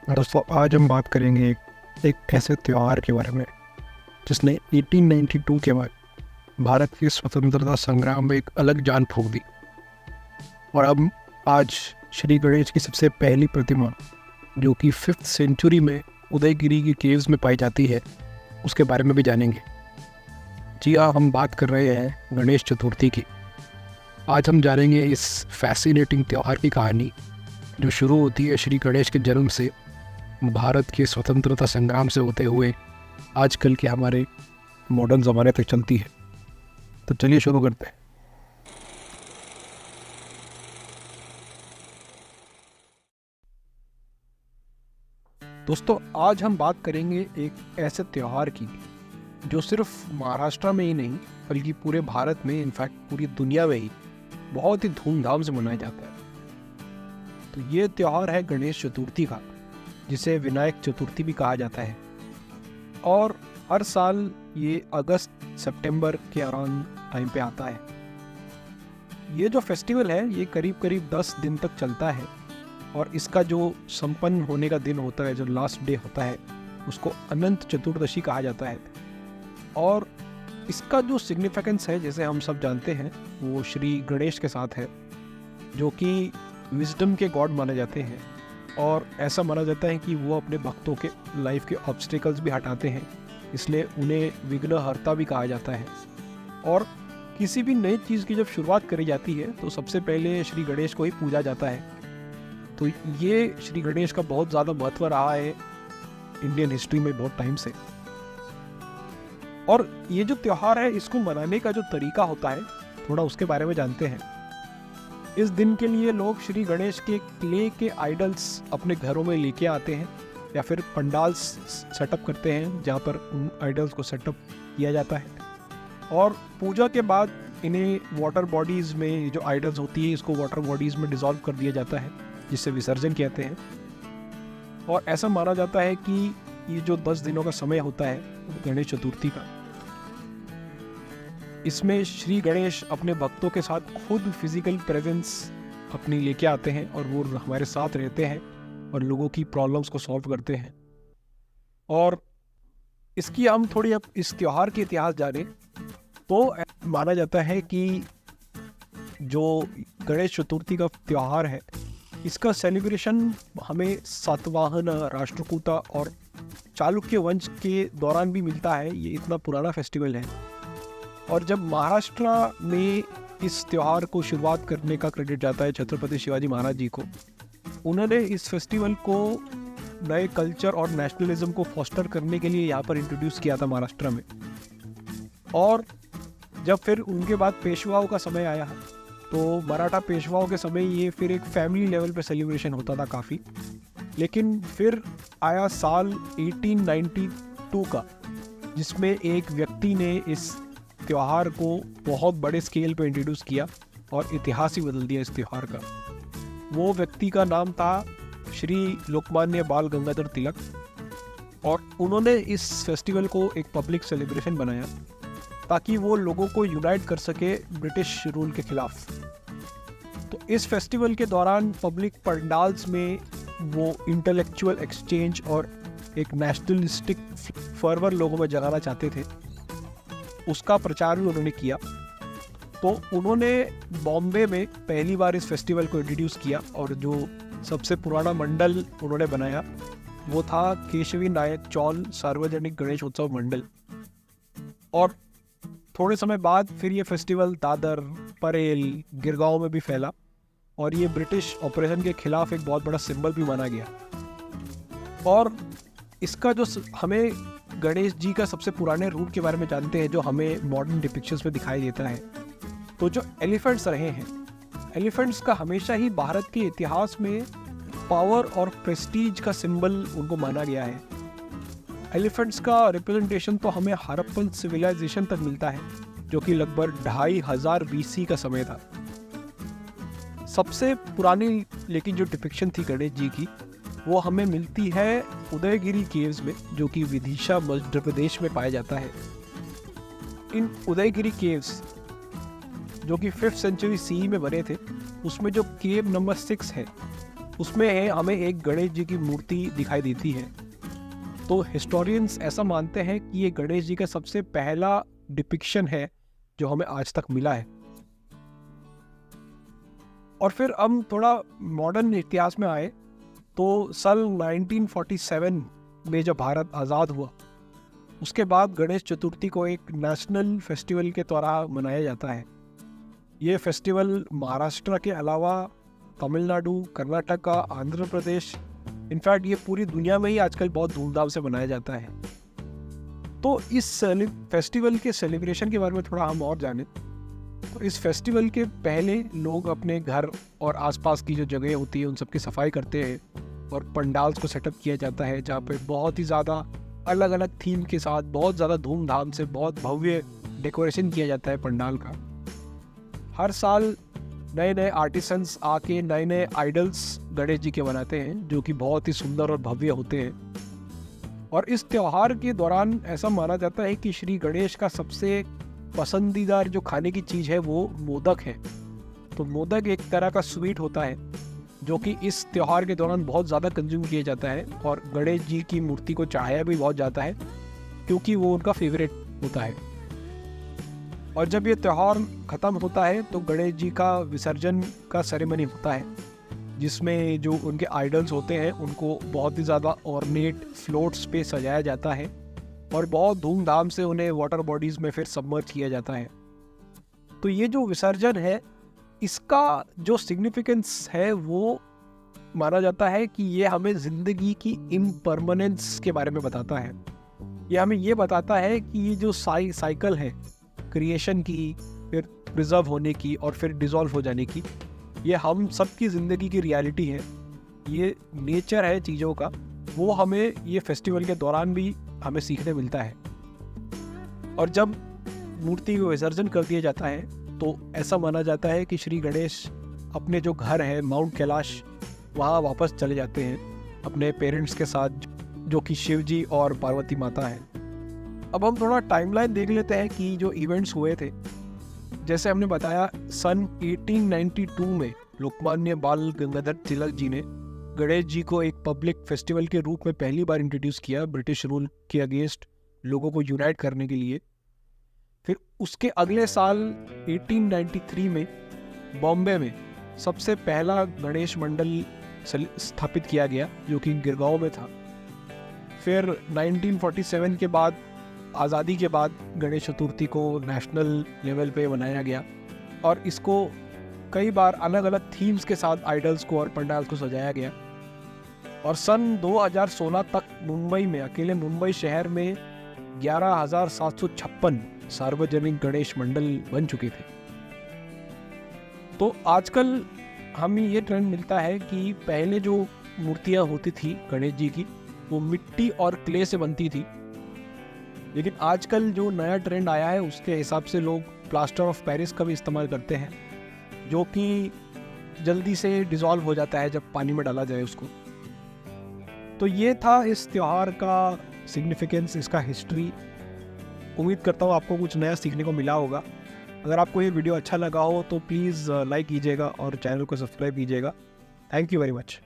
दोस्तों, आज हम बात करेंगे एक ऐसे त्यौहार के बारे में जिसने 1892 के बाद भारत के स्वतंत्रता संग्राम में एक अलग जान फूंक दी। और अब आज श्री गणेश की सबसे पहली प्रतिमा, जो कि 5th सेंचुरी में उदयगिरी की केव्स में पाई जाती है, उसके बारे में भी जानेंगे। जी हाँ, हम बात कर रहे हैं गणेश चतुर्थी की। आज हम जानेंगे इस फैसिनेटिंग त्यौहार की कहानी, जो शुरू होती है श्री गणेश के जन्म से, भारत के स्वतंत्रता संग्राम से होते हुए आजकल के हमारे मॉडर्न ज़माने तक चलती है। तो चलिए शुरू करते हैं। दोस्तों, आज हम बात करेंगे एक ऐसे त्यौहार की जो सिर्फ महाराष्ट्र में ही नहीं बल्कि पूरे भारत में, इनफैक्ट पूरी दुनिया में ही बहुत ही धूमधाम से मनाया जाता है। तो ये त्यौहार है गणेश चतुर्थी का, जिसे विनायक चतुर्थी भी कहा जाता है। और हर साल ये अगस्त सितंबर के अराउंड टाइम पे आता है। ये जो फेस्टिवल है ये करीब करीब 10 दिन तक चलता है। और इसका जो संपन्न होने का दिन होता है, जो लास्ट डे होता है, उसको अनंत चतुर्दशी कहा जाता है। और इसका जो सिग्निफिकेंस है, जैसे हम सब जानते हैं, वो श्री गणेश के साथ है, जो कि विजडम के गॉड माने जाते हैं। और ऐसा माना जाता है कि वो अपने भक्तों के लाइफ के ऑब्स्टिकल्स भी हटाते हैं, इसलिए उन्हें विघ्नहर्ता भी कहा जाता है। और किसी भी नई चीज़ की जब शुरुआत करी जाती है तो सबसे पहले श्री गणेश को ही पूजा जाता है। तो ये श्री गणेश का बहुत ज़्यादा महत्व रहा है इंडियन हिस्ट्री में बहुत टाइम से। और ये जो त्यौहार है, इसको मनाने का जो तरीका होता है, थोड़ा उसके बारे में जानते हैं। इस दिन के लिए लोग श्री गणेश के क्ले के आइडल्स अपने घरों में लेके आते हैं, या फिर पंडाल्स सेटअप करते हैं जहाँ पर उन आइडल्स को सेटअप किया जाता है। और पूजा के बाद इन्हें वाटर बॉडीज़ में, जो आइडल्स होती है, इसको वाटर बॉडीज़ में डिज़ोल्व कर दिया जाता है, जिससे विसर्जन कहते हैं। और ऐसा माना जाता है कि ये जो 10 दिनों का समय होता है गणेश चतुर्थी का, इसमें श्री गणेश अपने भक्तों के साथ खुद फिजिकल प्रेजेंस अपनी लेके आते हैं, और वो हमारे साथ रहते हैं और लोगों की प्रॉब्लम्स को सॉल्व करते हैं। और इसकी हम थोड़ी अब इस त्यौहार के इतिहास जाने तो माना जाता है कि जो गणेश चतुर्थी का त्यौहार है, इसका सेलिब्रेशन हमें सातवाहन, राष्ट्रकूटा और चालुक्य वंश के दौरान भी मिलता है। ये इतना पुराना फेस्टिवल है। और जब महाराष्ट्र में इस त्यौहार को शुरुआत करने का क्रेडिट जाता है छत्रपति शिवाजी महाराज जी को। उन्होंने इस फेस्टिवल को नए कल्चर और नेशनलिज्म को फॉस्टर करने के लिए यहाँ पर इंट्रोड्यूस किया था महाराष्ट्र में। और जब फिर उनके बाद पेशवाओं का समय आया, तो मराठा पेशवाओं के समय ये फिर एक फैमिली लेवल पे सेलिब्रेशन होता था काफ़ी। लेकिन फिर आया साल 1892 का, जिसमें एक व्यक्ति ने इस त्यौहार को बहुत बड़े स्केल पे इंट्रोड्यूस किया और इतिहास ही बदल दिया इस त्यौहार का। वो व्यक्ति का नाम था श्री लोकमान्य बाल गंगाधर तिलक। और उन्होंने इस फेस्टिवल को एक पब्लिक सेलिब्रेशन बनाया ताकि वो लोगों को यूनाइट कर सके ब्रिटिश रूल के खिलाफ। तो इस फेस्टिवल के दौरान पब्लिक पंडाल्स में वो इंटेलेक्चुअल एक्सचेंज और एक नेशनलिस्टिक फर्वर लोगों में जगाना चाहते थे, उसका प्रचार भी उन्होंने किया। तो उन्होंने बॉम्बे में पहली बार इस फेस्टिवल को इंट्रोड्यूस किया, और जो सबसे पुराना मंडल उन्होंने बनाया वो था केशवी नायक चौल सार्वजनिक गणेश उत्सव मंडल। और थोड़े समय बाद फिर ये फेस्टिवल दादर, परेल, गिरगांव में भी फैला, और ये ब्रिटिश ऑपरेशन के खिलाफ एक बहुत बड़ा सिंबल भी माना गया। और इसका जो हमें गणेश जी का सबसे पुराने रूप के बारे में जानते हैं, जो हमें मॉडर्न डिपिक्शंस में दिखाई देता है, तो जो एलिफेंट्स रहे हैं, एलिफेंट्स का हमेशा ही भारत के इतिहास में पावर और प्रेस्टीज का सिंबल उनको माना गया है। एलिफेंट्स का रिप्रेजेंटेशन तो हमें हड़प्पन सिविलाइजेशन तक मिलता है, जो कि लगभग 2500 BC का समय था। सबसे पुरानी लेकिन जो डिपिक्शन थी गणेश जी की, वो हमें मिलती है उदयगिरी केव्स में, जो कि विदिशा मध्य प्रदेश में पाया जाता है। इन उदयगिरी केव्स, जो कि 5th सेंचुरी CE में बने थे, उसमें जो केव नंबर 6 है, उसमें है हमें एक गणेश जी की मूर्ति दिखाई देती है। तो हिस्टोरियंस ऐसा मानते हैं कि ये गणेश जी का सबसे पहला डिपिक्शन है जो हमें आज तक मिला है। और फिर हम थोड़ा मॉडर्न इतिहास में आए तो सन 1947 में जब भारत आज़ाद हुआ, उसके बाद गणेश चतुर्थी को एक नेशनल फेस्टिवल के तरह मनाया जाता है। ये फेस्टिवल महाराष्ट्र के अलावा तमिलनाडु, कर्नाटक, आंध्र प्रदेश, इनफैक्ट ये पूरी दुनिया में ही आजकल बहुत धूमधाम से मनाया जाता है। तो इस फेस्टिवल के सेलिब्रेशन के बारे में थोड़ा हम और जानें तो इस फेस्टिवल के पहले लोग अपने घर और आसपास की जो जगह होती है उन सब की सफाई करते हैं और पंडाल्स को सेटअप किया जाता है, जहाँ पे बहुत ही ज़्यादा अलग अलग थीम के साथ बहुत ज़्यादा धूमधाम से बहुत भव्य डेकोरेशन किया जाता है पंडाल का। हर साल नए नए आर्टिसंस आके नए नए आइडल्स गणेश जी के बनाते हैं जो कि बहुत ही सुंदर और भव्य होते हैं। और इस त्यौहार के दौरान ऐसा माना जाता है कि श्री गणेश का सबसे पसंदीदा जो खाने की चीज़ है वो मोदक है। तो मोदक एक तरह का स्वीट होता है जो कि इस त्यौहार के दौरान बहुत ज़्यादा कंज्यूम किया जाता है और गणेश जी की मूर्ति को चढ़ाया भी बहुत जाता है क्योंकि वो उनका फेवरेट होता है। और जब ये त्यौहार ख़त्म होता है तो गणेश जी का विसर्जन का सेरेमनी होता है जिसमें जो उनके आइडल्स होते हैं उनको बहुत ही ज़्यादा ऑर्नेट फ्लोट्स पे सजाया जाता है और बहुत धूमधाम से उन्हें वाटर बॉडीज़ में फिर सबमर्ज किया जाता है। तो ये जो विसर्जन है इसका जो सिग्निफिकेंस है वो माना जाता है कि ये हमें ज़िंदगी की इम्परमानेंस के बारे में बताता है। ये हमें ये बताता है कि ये जो साइकिल है क्रिएशन की, फिर प्रिजर्व होने की और फिर डिज़ोल्व हो जाने की, ये हम सबकी ज़िंदगी की रियलिटी है। ये नेचर है चीज़ों का, वो हमें ये फेस्टिवल के दौरान भी हमें सीखने मिलता है। और जब मूर्ति को विसर्जन कर दिया जाता है तो ऐसा माना जाता है कि श्री गणेश अपने जो घर है माउंट कैलाश वहाँ वापस चले जाते हैं अपने पेरेंट्स के साथ जो कि शिव जी और पार्वती माता है। अब हम थोड़ा टाइमलाइन देख लेते हैं कि जो इवेंट्स हुए थे। जैसे हमने बताया सन 1892 में लोकमान्य बाल गंगाधर तिलक जी ने गणेश जी को एक पब्लिक फेस्टिवल के रूप में पहली बार इंट्रोड्यूस किया ब्रिटिश रूल के अगेंस्ट लोगों को यूनाइट करने के लिए। फिर उसके अगले साल 1893 में बॉम्बे में सबसे पहला गणेश मंडल स्थापित किया गया जो कि गिरगांव में था। फिर 1947 के बाद आज़ादी के बाद गणेश चतुर्थी को नेशनल लेवल पे मनाया गया और इसको कई बार अलग अलग थीम्स के साथ आइडल्स को और पंडाल्स को सजाया गया। और सन 2016 तक मुंबई में, अकेले मुंबई शहर में 11,756 सार्वजनिक गणेश मंडल बन चुके थे। तो आजकल हमें ये ट्रेंड मिलता है कि पहले जो मूर्तियाँ होती थी गणेश जी की वो मिट्टी और क्ले से बनती थी, लेकिन आजकल जो नया ट्रेंड आया है उसके हिसाब से लोग प्लास्टर ऑफ पेरिस का भी इस्तेमाल करते हैं जो कि जल्दी से डिज़ोल्व हो जाता है जब पानी में डाला जाए उसको। तो ये था इस त्यौहार का सिग्निफिकेंस, इसका हिस्ट्री। उम्मीद करता हूँ आपको कुछ नया सीखने को मिला होगा। अगर आपको ये वीडियो अच्छा लगा हो तो प्लीज़ लाइक कीजिएगा और चैनल को सब्सक्राइब कीजिएगा। Thank you very much.